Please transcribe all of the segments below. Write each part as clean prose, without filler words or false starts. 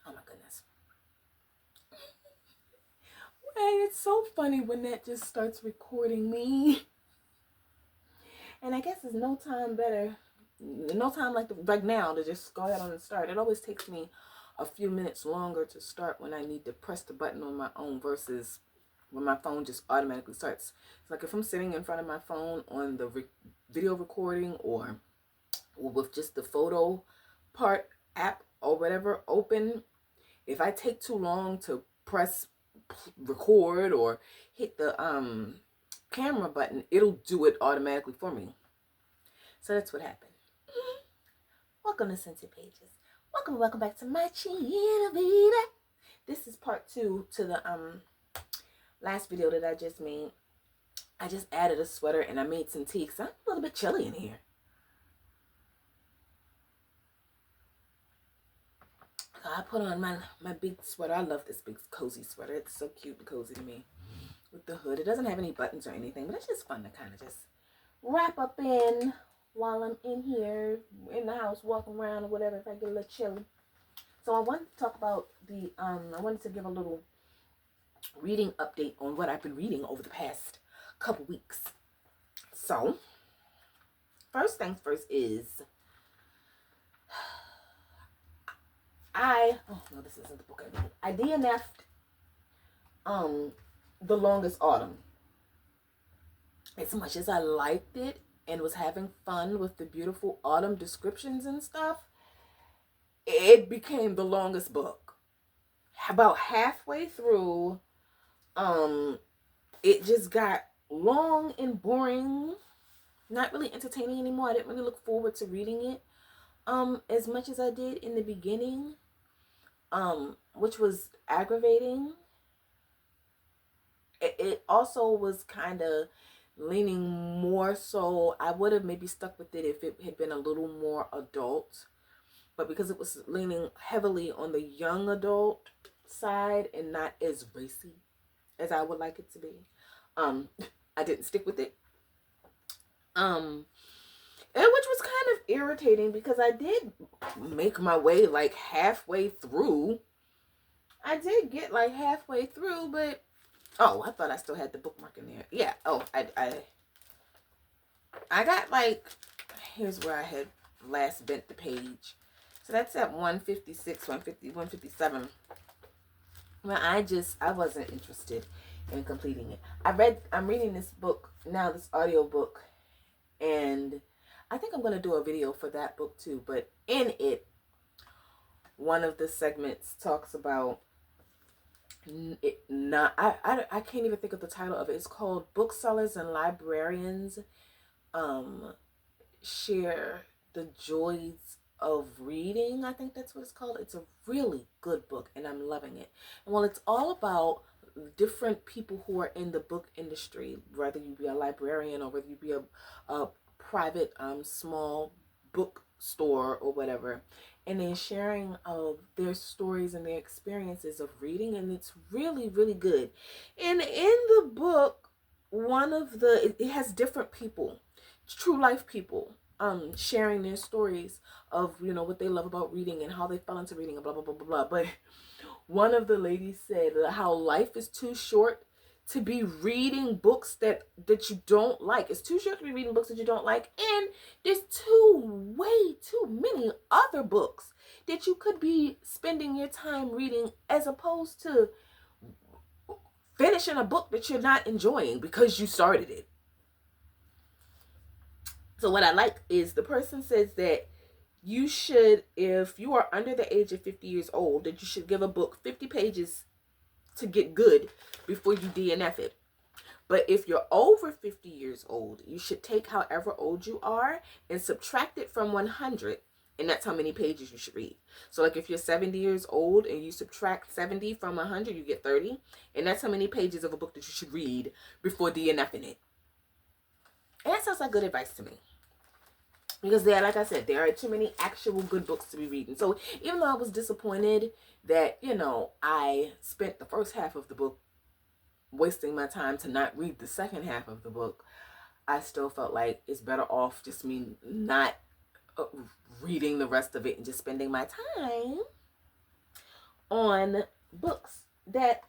Oh my goodness. And it's so funny when that just starts recording me. And I guess there's no time better, no time like now to just go ahead on and start. It always takes me a few minutes longer to start when I need to press the button on my own versus when my phone just automatically starts. It's like if I'm sitting in front of my phone on the video recording or with just the photo part app or whatever open, if I take too long to press record or hit the camera button, it'll do it automatically for me. So that's what happened. Welcome to Scented Pages. Welcome back to my channel, baby. This is part 2 to the last video that I just made. I just added a sweater and I made some tea because I'm a little bit chilly in here. So I put on my big sweater. I love this big cozy sweater. It's so cute and cozy to me. With the hood. It doesn't have any buttons or anything, but it's just fun to kind of just wrap up in while I'm in here, in the house, walking around or whatever, if I get a little chilly. So I wanted to talk about I wanted to give a little reading update on what I've been reading over the past couple weeks. So, first things first is, oh no, this isn't the book I read. I DNF'd The Longest Autumn. As much as I liked it and was having fun with the beautiful autumn descriptions and stuff, it became the longest book. About halfway through, it just got long and boring, not really entertaining anymore. I didn't really look forward to reading it as much as I did in the beginning, which was aggravating. It also was kind of leaning more so, I would have maybe stuck with it if it had been a little more adult, but because it was leaning heavily on the young adult side and not as racy as I would like it to be, I didn't stick with it, and which was kind of irritating because I did make my way like halfway through. I did get like halfway through, but oh, I thought I still had the bookmark in there. Yeah. Oh, I got like, here's where I had last bent the page. So that's at 156, 150, 157. Well, I wasn't interested in completing it. I'm reading this book now, this audio book, and I think I'm going to do a video for that book too. But in it, one of the segments talks about I can't even think of the title of it. It's called Booksellers and Librarians Share the Joys of Reading. I think that's what it's called. It's a really good book and I'm loving it. And well, it's all about different people who are in the book industry, whether you be a librarian or whether you be a private small bookstore or whatever, and then sharing of their stories and their experiences of reading, and it's really, really good. And in the book, it has different people, true life people, sharing their stories of, you know, what they love about reading and how they fell into reading and blah blah blah blah blah. But one of the ladies said how life is too short to be reading books that you don't like. It's too short to be reading books that you don't like, and there's way too many other books that you could be spending your time reading, as opposed to finishing a book that you're not enjoying because you started it. So what I like is the person says that you should, if you are under the age of 50 years old, that you should give a book 50 pages to get good before you DNF it. But if you're over 50 years old, you should take however old you are and subtract it from 100, and that's how many pages you should read. So like if you're 70 years old and you subtract 70 from 100, you get 30, and that's how many pages of a book that you should read before DNFing it. And that sounds like good advice to me. Because like I said, there are too many actual good books to be reading. So even though I was disappointed that, you know, I spent the first half of the book wasting my time to not read the second half of the book, I still felt like it's better off just me not reading the rest of it and just spending my time on books that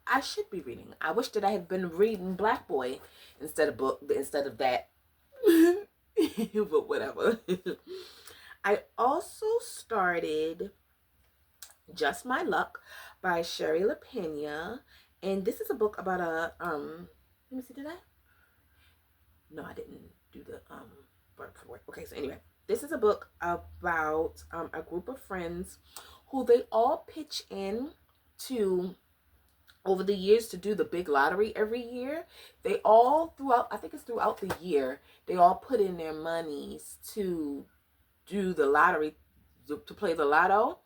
I should be reading. I wish that I had been reading Black Boy instead of that. But whatever. I also started Just My Luck by Shari LaPena. And this is a book about a let me see, did I? No, I didn't do the word for word. Okay, so anyway, this is a book about a group of friends who they all pitch in to over the years to do the big lottery every year. They all throughout, I think it's throughout the year, they all put in their monies to do the lottery, to play the lotto.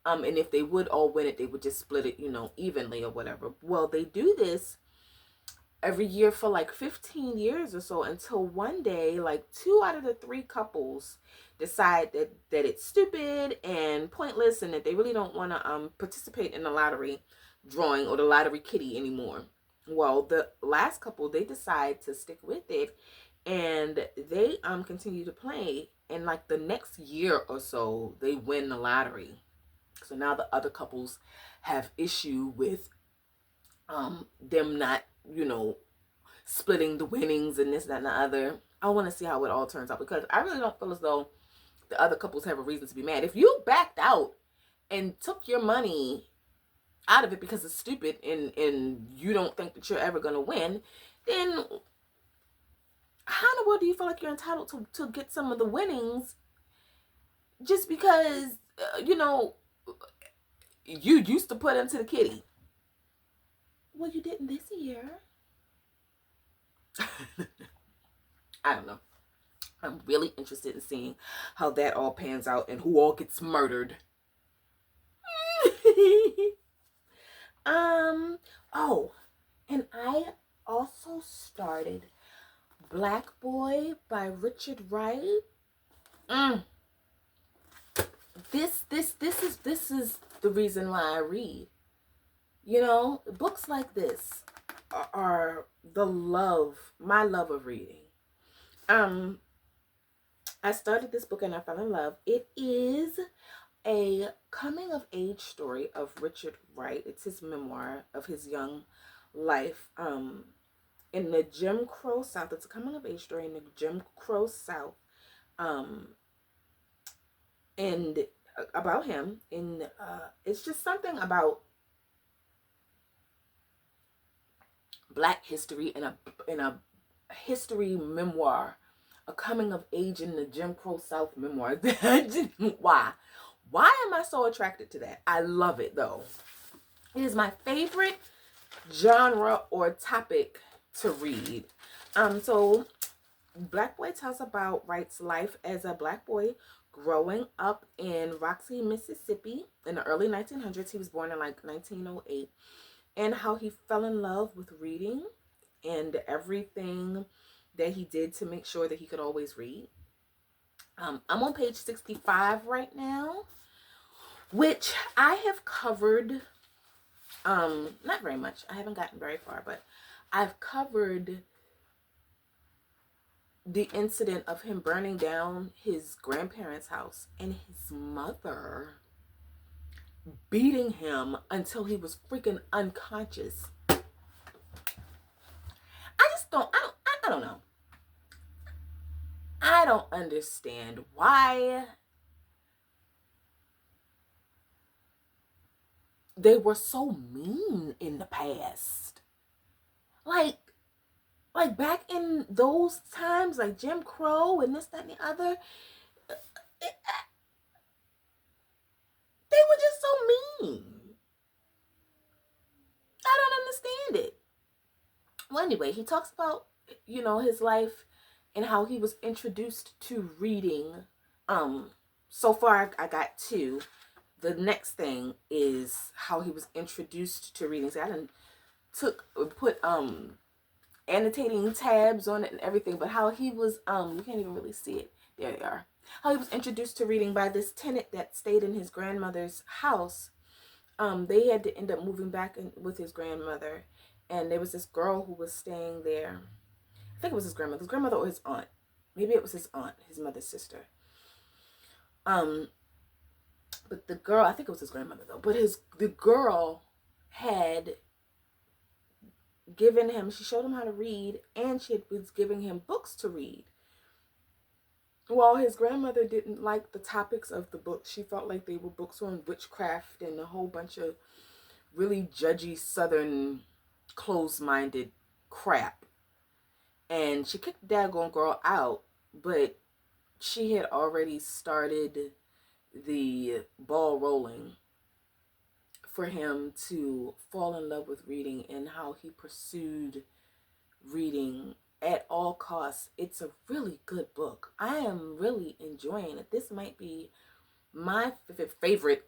And if they would all win it, they would just split it, evenly or whatever. Well, they do this every year for like 15 years or so, until one day, like 2 out of the 3 couples decide that it's stupid and pointless, and that they really don't want to participate in the lottery drawing or the lottery kitty anymore. Well, the last couple, they decide to stick with it, and they continue to play, and like the next year or so, they win the lottery. So now the other couples have issue with them not, splitting the winnings and this, that, and the other. I want to see how it all turns out, because I really don't feel as though the other couples have a reason to be mad. If you backed out and took your money out of it because it's stupid, and you don't think that you're ever going to win, then how in the world do you feel like you're entitled to get some of the winnings just because, you used to put into the kitty? Well, you didn't this year. I don't know. I'm really interested in seeing how that all pans out and who all gets murdered. Oh, and I also started Black Boy by Richard Wright. This is the reason why I read. Books like this are my love of reading. I started this book and I fell in love. It is a coming of age story of Richard Wright. It's his memoir of his young life in the Jim Crow South. It's a coming of age story in the Jim Crow South, and about him. And it's just something about Black history in a history memoir, a coming of age in the Jim Crow South memoir. Why am I so attracted to that? I love it though. It is my favorite genre or topic to read. So Black Boy tells about Wright's life as a Black boy growing up in Roxy, Mississippi in the early 1900s. He was born in like 1908. And how he fell in love with reading and everything that he did to make sure that he could always read. I'm on page 65 right now, which I have covered, not very much. I haven't gotten very far, but I've covered the incident of him burning down his grandparents' house and his mother beating him until he was freaking unconscious. I don't know. I don't understand why they were so mean in the past. Like back in those times, like Jim Crow and this, that, and the other, they were just so mean. I don't understand it. Well, anyway, he talks about, his life and how he was introduced to reading. So far I got 2. The next thing is how he was introduced to reading. So I done put annotating tabs on it and everything, but how he was you can't even really see it. There they are. How he was introduced to reading by this tenant that stayed in his grandmother's house. They had to end up moving back in with his grandmother, and there was this girl who was staying there. I think it was his grandmother or his aunt. Maybe it was his aunt, his mother's sister. But the girl, I think it was his grandmother though, but the girl had given him, she showed him how to read, and she was giving him books to read. Well, his grandmother didn't like the topics of the books. She felt like they were books on witchcraft and a whole bunch of really judgy Southern closed-minded crap. And she kicked the daggone girl out, but she had already started the ball rolling for him to fall in love with reading and how he pursued reading at all costs. It's a really good book. I am really enjoying it. This might be my favorite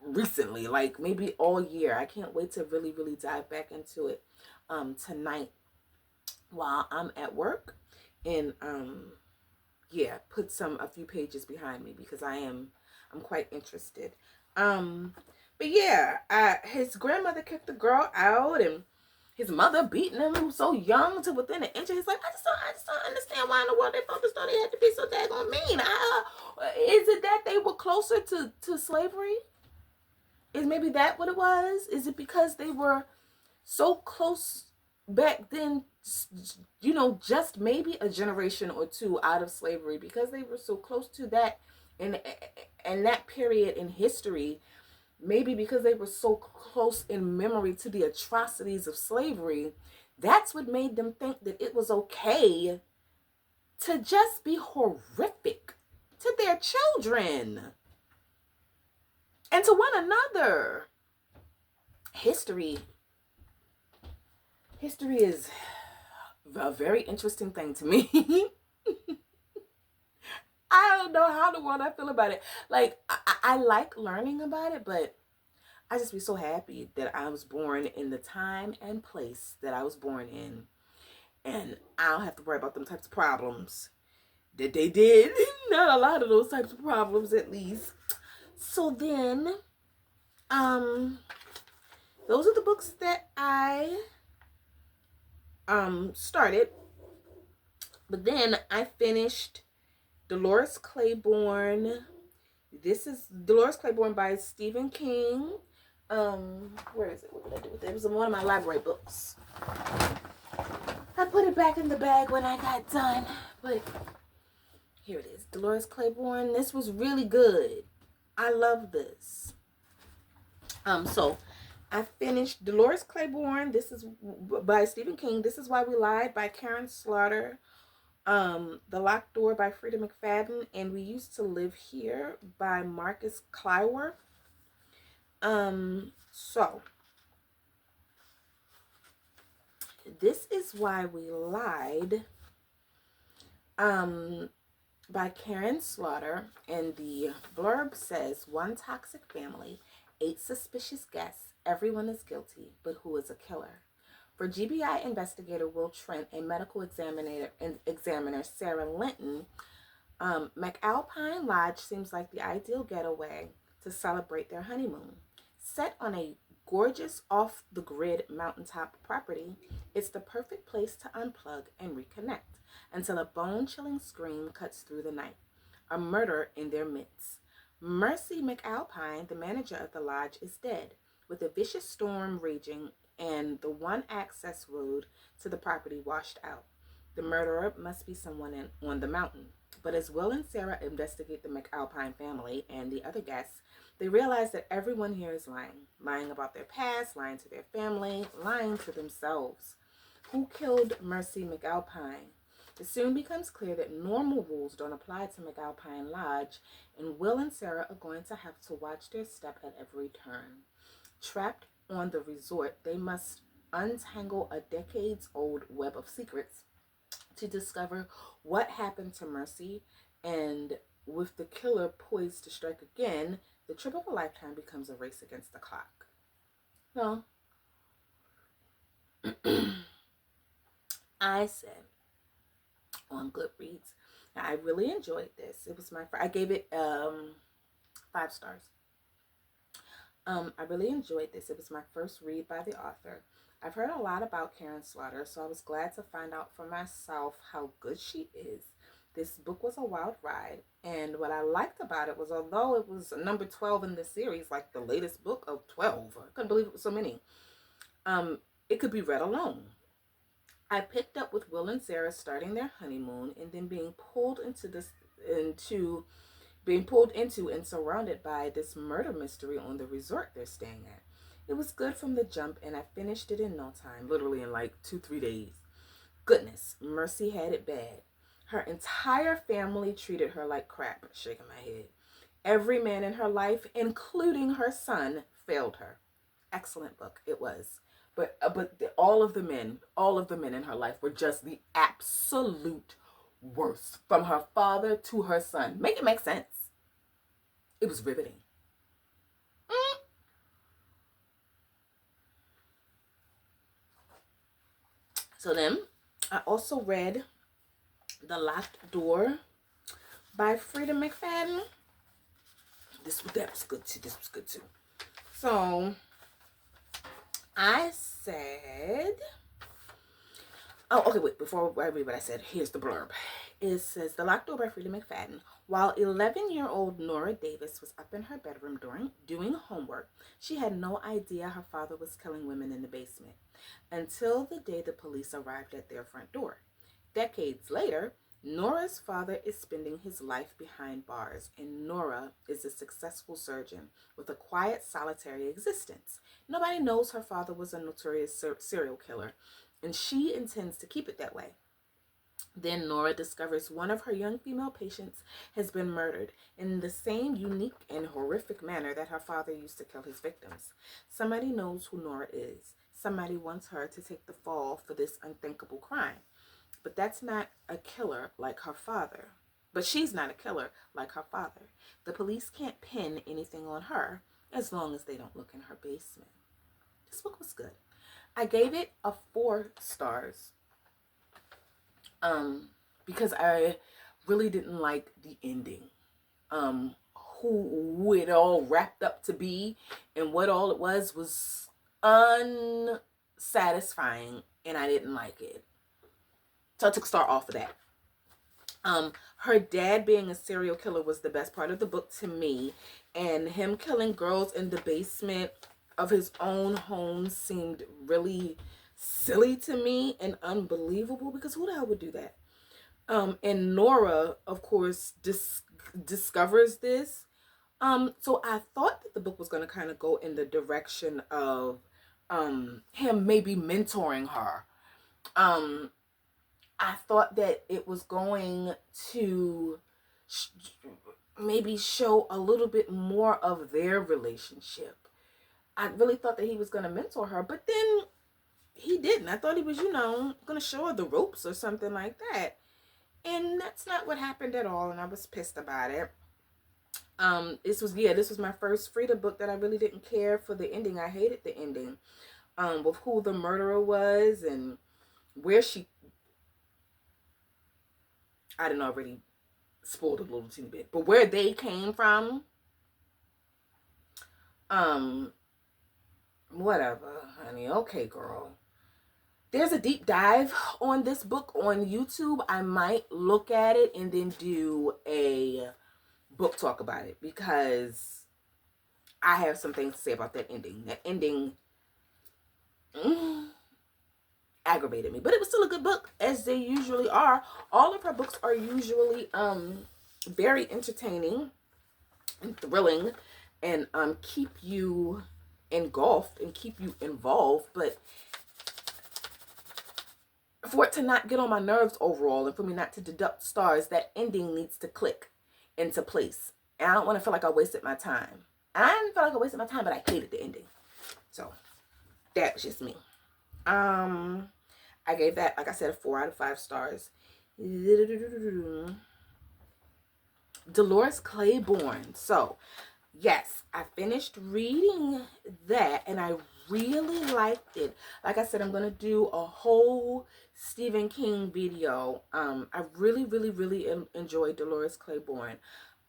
recently, like maybe all year. I can't wait to really, really dive back into it tonight while I'm at work, and yeah, put a few pages behind me because I'm quite interested. But yeah, his grandmother kicked the girl out, and his mother beating him. He was so young to within an inch. He's like, I just don't understand why in the world they focused on they had to be so daggone mean. Is it that they were closer to slavery? Is maybe that what it was? Is it because they were so close back then, you know, just maybe a generation or two out of slavery, because they were so close to that and that period in history, maybe because they were so close in memory to the atrocities of slavery, that's what made them think that it was okay to just be horrific to their children and to one another. History is a very interesting thing to me. I don't know how the world I feel about it. Like, I like learning about it, but I just be so happy that I was born in the time and place that I was born in. And I don't have to worry about them types of problems that they did. Not a lot of those types of problems, at least. So then, those are the books that I started. But then I finished Dolores Claiborne. This is Dolores Claiborne by Stephen King. Where is it? What did I do with it? It was in one of my library books. I put it back in the bag when I got done, but here it is. Dolores Claiborne. This was really good. I love this. So I finished Dolores Claiborne. This is by Stephen King. This Is Why We Lied by Karen Slaughter. The Locked Door by Frida McFadden, and We Used to Live Here by Marcus Clyworth. So This Is Why We Lied, by Karen Slaughter, and the blurb says, one toxic family, 8 suspicious guests, everyone is guilty, but who is a killer? For GBI investigator Will Trent and medical examiner Sarah Linton, McAlpine Lodge seems like the ideal getaway to celebrate their honeymoon. Set on a gorgeous off-the-grid mountaintop property, it's the perfect place to unplug and reconnect until a bone-chilling scream cuts through the night. A murder in their midst. Mercy McAlpine, the manager of the lodge, is dead, with a vicious storm raging and the one access road to the property washed out. The murderer must be someone on the mountain. But as Will and Sarah investigate the McAlpine family and the other guests, they realize that everyone here is lying. Lying about their past, lying to their family, lying to themselves. Who killed Mercy McAlpine? It soon becomes clear that normal rules don't apply to McAlpine Lodge, and Will and Sarah are going to have to watch their step at every turn. Trapped on the resort, they must untangle a decades-old web of secrets to discover what happened to Mercy, and with the killer poised to strike again, the trip of a lifetime becomes a race against the clock. No. I said on Goodreads, I really enjoyed this. It was I gave it 5 stars. I really enjoyed this. It was my first read by the author. I've heard a lot about Karen Slaughter, so I was glad to find out for myself how good she is. This book was a wild ride, and what I liked about it was, although it was number 12 in the series, like the latest book of 12, I couldn't believe it was so many, it could be read alone. I picked up with Will and Sarah starting their honeymoon and then being pulled into and surrounded by this murder mystery on the resort they're staying at. It was good from the jump, and I finished it in no time, literally in like 2-3 days. Goodness, Mercy had it bad. Her entire family treated her like crap, shaking my head. Every man in her life, including her son, failed her. Excellent book, it was. But all of the men in her life were just the absolute worst, from her father to her son. Make it make sense. It was riveting. So then, I also read The Locked Door by Freida McFadden. That was good too. This was good too. So I said, oh, okay, wait, before I read what I said, here's the blurb. It says, The Locked Door by Freida McFadden. While 11-year-old Nora Davis was up in her bedroom doing homework, she had no idea her father was killing women in the basement until the day the police arrived at their front door. Decades later, Nora's father is spending his life behind bars, and Nora is a successful surgeon with a quiet, solitary existence. Nobody knows her father was a notorious serial killer, and she intends to keep it that way. Then Nora discovers one of her young female patients has been murdered in the same unique and horrific manner that her father used to kill his victims. Somebody knows who Nora is. Somebody wants her to take the fall for this unthinkable crime. But that's not a killer like her father. But she's not a killer like her father. The police can't pin anything on her as long as they don't look in her basement. This book was good. I gave it a 4 stars. Because I really didn't like the ending. Who it all wrapped up to be and what all it was unsatisfying, and I didn't like it. So I took a star off of that. Her dad being a serial killer was the best part of the book to me, and him killing girls in the basement of his own home seemed really silly to me and unbelievable, because who the hell would do that? And Nora, of course, discovers this. So I thought that the book was going to kind of go in the direction of him maybe mentoring her. I thought that it was going to maybe show a little bit more of their relationship. I really thought that he was going to mentor her, but then he didn't. I thought he was, going to show her the ropes or something like that. And that's not what happened at all, and I was pissed about it. This was my first Freida book that I really didn't care for the ending. I hated the ending. With who the murderer was and where I didn't already spoiled a little teeny bit, but where they came from. Whatever, honey. Okay, girl. There's a deep dive on this book on YouTube. I might look at it and then do a book talk about it, because I have some things to say about that ending. That ending aggravated me, but it was still a good book, as they usually are. All of her books are usually very entertaining and thrilling, and keep you engulfed and keep you involved. But for it to not get on my nerves overall, and for me not to deduct stars, that ending needs to click into place. And I don't want to feel like I wasted my time. I didn't feel like I wasted my time, but I hated the ending. So that was just me. I gave that, like I said, a 4 out of 5 stars. Dolores Claiborne. So yes, I finished reading that, and I really liked it. Like I said, I'm gonna do a whole Stephen King video. I really enjoyed Dolores Claiborne.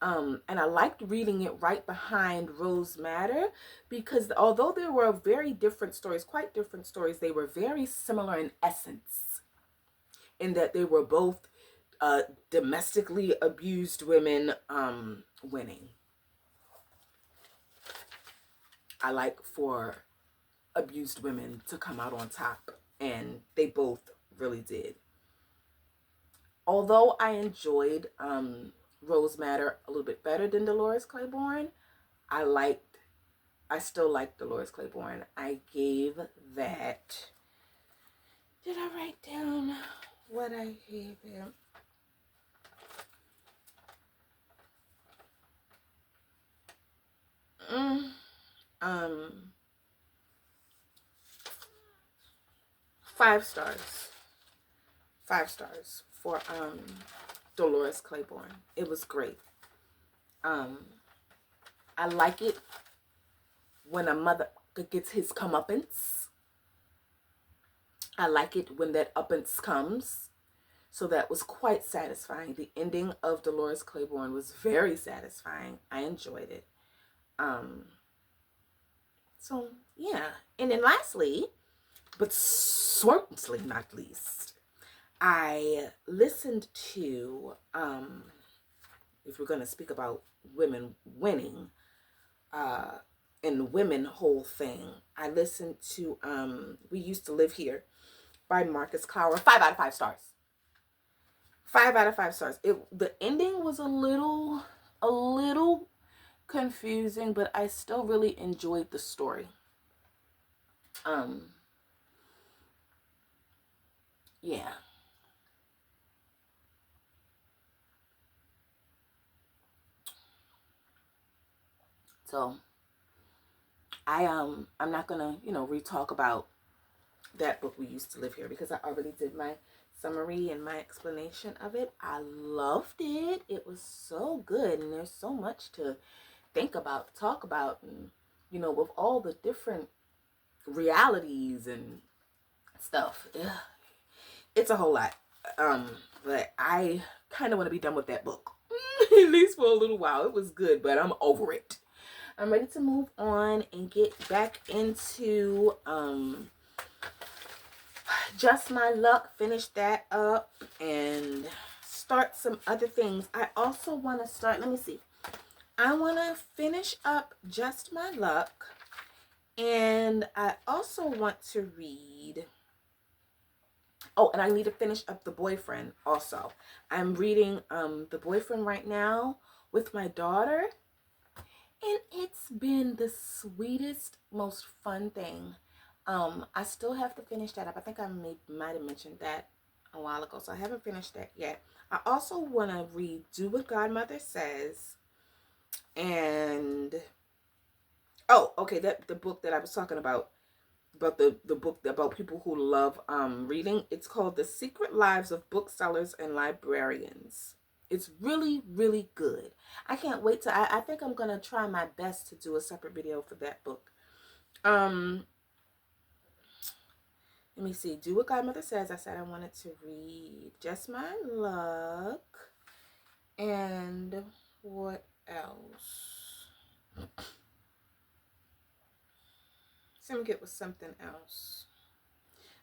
And I liked reading it right behind Rose Madder, because although there were very different stories, quite different stories, they were very similar in essence, in that they were both domestically abused women winning. I like for abused women to come out on top, and they both really did. Although I enjoyed Rose Madder a little bit better than Dolores Claiborne, I still like Dolores Claiborne. I gave that. Did I write down what I gave him? Um, 5 stars. 5 stars for Dolores Claiborne. It was great. I like it when a mother gets his comeuppance. I like it when that uppance comes. So that was quite satisfying. The ending of Dolores Claiborne was very satisfying. I enjoyed it. So yeah. And then lastly, but certainly not least, I listened to, if we're going to speak about women winning, and the women whole thing, I listened to We Used to Live Here by Marcus Clower. 5 out of 5 stars. 5 out of 5 stars. The ending was a little confusing, but I still really enjoyed the story. Yeah. So I'm not gonna, re-talk about that book We Used to Live Here, because I already did my summary and my explanation of it. I loved it. It was so good, and there's so much to think about, talk about, and with all the different realities and stuff. Ugh. It's a whole lot. But I kind of want to be done with that book. At least for a little while. It was good, but I'm over it. I'm ready to move on and get back into Just My Luck. Finish that up and start some other things. I also want to start, let me see. I want to finish up Just My Luck, and I also want to read, oh, and I need to finish up The Boyfriend also. I'm reading The Boyfriend right now with my daughter, and it's been the sweetest, most fun thing. I still have to finish that up. I think I might have mentioned that a while ago, so I haven't finished that yet. I also want to read Do What Godmother Says, and oh, okay, the book that I was talking about the book about people who love reading. It's called The Secret Lives of Booksellers and Librarians. It's really, really good. I can't wait to, I think I'm going to try my best to do a separate video for that book. Let me see. Do What Godmother Says. I said I wanted to read Just My Luck. And what else? Syndicate was something else.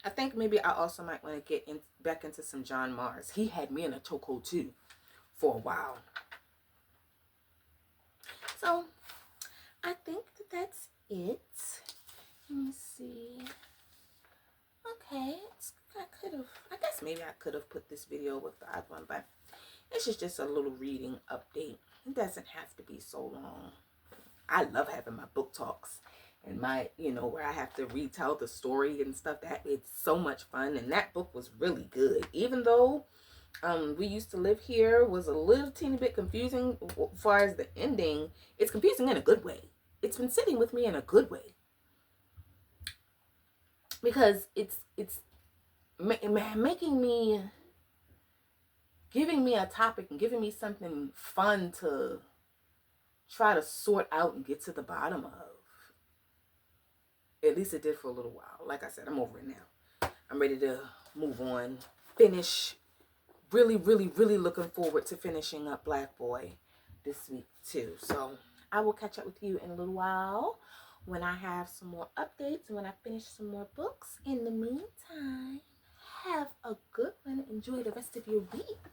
I think maybe I also might want to get back into some John Mars. He had me in a chokehold too for a while. So I think that's it. Let me see. Okay, I guess maybe I could have put this video with the other one, but this is just a little reading update. It doesn't have to be so long. I love having my book talks and my, where I have to retell the story and stuff. That it's so much fun, and that book was really good. Even though We Used to Live Here was a little teeny bit confusing as far as the ending. It's confusing in a good way. It's been sitting with me in a good way, because it's making me, giving me a topic and giving me something fun to try to sort out and get to the bottom of. At least it did for a little while. Like I said, I'm over it now. I'm ready to move on. Finish. Really, really, really looking forward to finishing up Black Boy this week too. So I will catch up with you in a little while when I have some more updates and when I finish some more books. In the meantime, have a good one. Enjoy the rest of your week.